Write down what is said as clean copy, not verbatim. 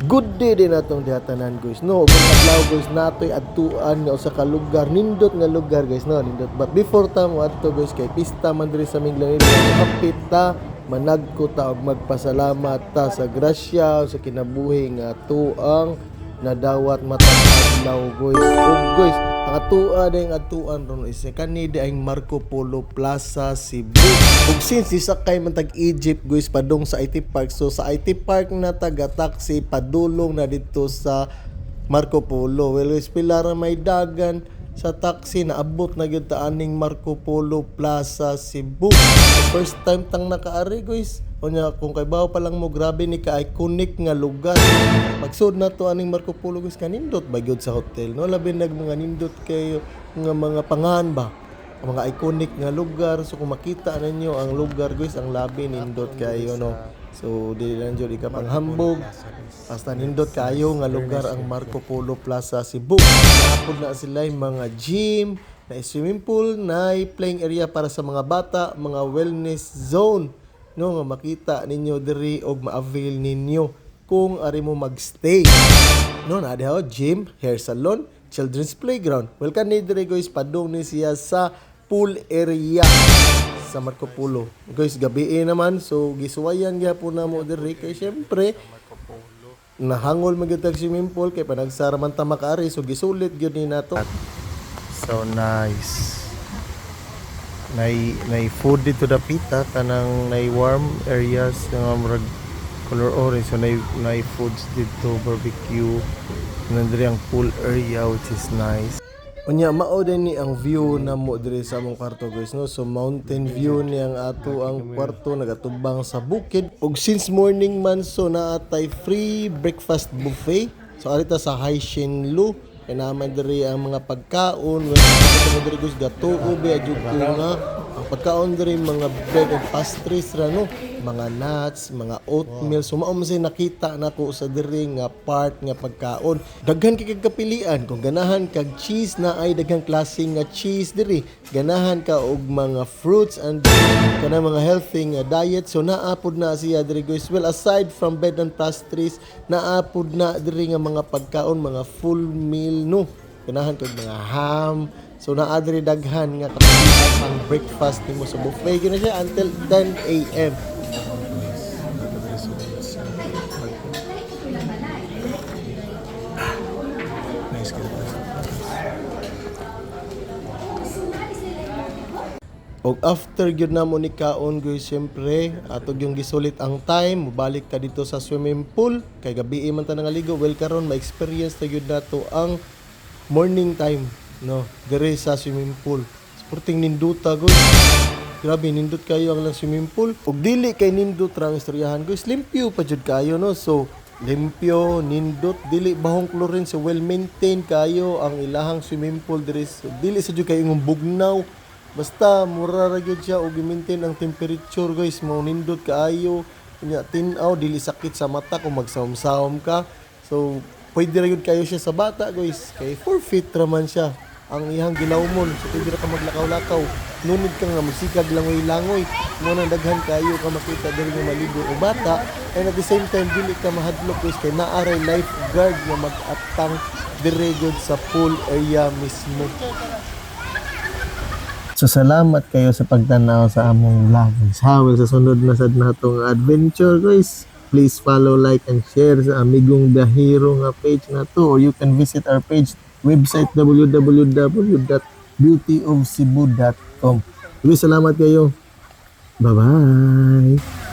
Good day din atong dihatanan guys. No, kung adlaw guys natoy adtuan nga usa ka lugar, nindot nga lugar guys, no, nindot. But before ta mo adto guys kay pista man diri sa Minglanid, kapit ta managko ta og magpasalamat ta sa grasya sa kinabuhi nga tuang nadawat matang adlaw guys. Ug guys, ang atuan ron is kanidi ay Marco Polo Plaza, Cebu. Ug since sakay man tag Egypt guys padung sa IT Park, so sa IT Park na taga taxi padulong na dito sa Marco Polo. Well guys, pila ra may dagan sa taxi na abot na gyud ta aning Marco Polo Plaza, Cebu. So, first time tang nakaari guys. Unya kung kay bawo pa lang mo, grabe ni ka iconic nga lugar. Magsud na to aning Marco Polo guys, kanindot ba gyud sa hotel, no? Labi nag mga nindot kayo nga mga pangan ba, mga iconic nga lugar. So kung makita ninyo ang lugar guys, ang labi nindot kayo, no? So dili lang jud ika panghambog, basta nindot kayo nga lugar ang Marco Polo Plaza, Cebu. Napod na sila mga gym, na swimming pool, na playing area para sa mga bata, mga wellness zone, no, nga makita ninyo diri og ma-avail ninyo kung ari mo magstay. No, na diha gym, hair salon, children's playground. Welcome ni diri guys, padung ni siya sa pool area sa Marco Polo. Guys, gabi naman, so gisuwayan gyapon na mo diri kay syempre nahangol magyud swimming pool kay panagsara man ta makaari, so gisulit gyud ni nato. So nice. Nay food dito dapita kanang nay warm areas nga murag color orange, so nay foods dito, barbecue nandiri ang pool area which is nice. Unya mao din ni ang view na mo diri sa among kwarto guys, no, so mountain view ni ang ato ang kwarto nagatubang sa bukid. Ug since morning man, so naatay free breakfast buffet, so arita sa Haishinlu kay naman diri ang mga pagkaon. Well, diri guys gato ube adjud nga ang pagkaon diri mga bread and pastries ra, no, mga nuts, mga oatmeal. So mao man say nakita nako sa diri nga part nga pagkaon. Daghan kay kapilian, kung ganahan kag cheese na ay daghang klase nga cheese diri, ganahan ka og mga fruits and kana mga healthy nga diet, so naapod na siya diri guys. Well, aside from bread and pastries, naapod na diri nga mga pagkaon, mga full meal, no, ganahan kag mga ham. So naa diri daghan nga kapilian ang breakfast nimo sa buffet gina siya until 10 AM. Og after gyud namo ni kaon guys, syempre atog yung gisulit ang time, mobalik ta dito sa swimming pool kay gabi man ta nangaligo. Well, karon ma-experience ta gyud nato ang morning time, no, dire sa swimming pool. Sporting ninduta guys, grabe nindot kayo ang lang swimming pool. Og dili kay nindot ra ang istoryahan guys, limpyo pa jud kayo, no, so limpyo, nindot, dili bahong chlorine, so well maintained kayo ang ilahang swimming pool diri. So, dili sa jud kayo ng bugnaw, basta mura ra gyud siya og i-maintain ang temperature guys. Mao nindot kaayo, nya tin-aw, dili sakit sa mata kung magsawom-sawom ka. So pwede ra gyud kayo siya sa bata guys kay 4 feet ra man siya ang ihang gilawmon, so pwede ra ka maglakaw-lakaw, nunod ka nga magsikag langoy-langoy, mo nang daghan kayo ka makita diri nga maligo o bata. And at the same time dili ka mahadlok guys kay naaray lifeguard nga mag-atang diri gyud sa pool area mismo. So salamat kayo sa pagtanaw sa among vlog guys. Well, sa sunod na sad natong adventure guys, please follow, like, and share sa Amigong Biyahero nga page na to, or you can visit our page website www.beautyofcebu.com. Salamat kayo. Bye-bye.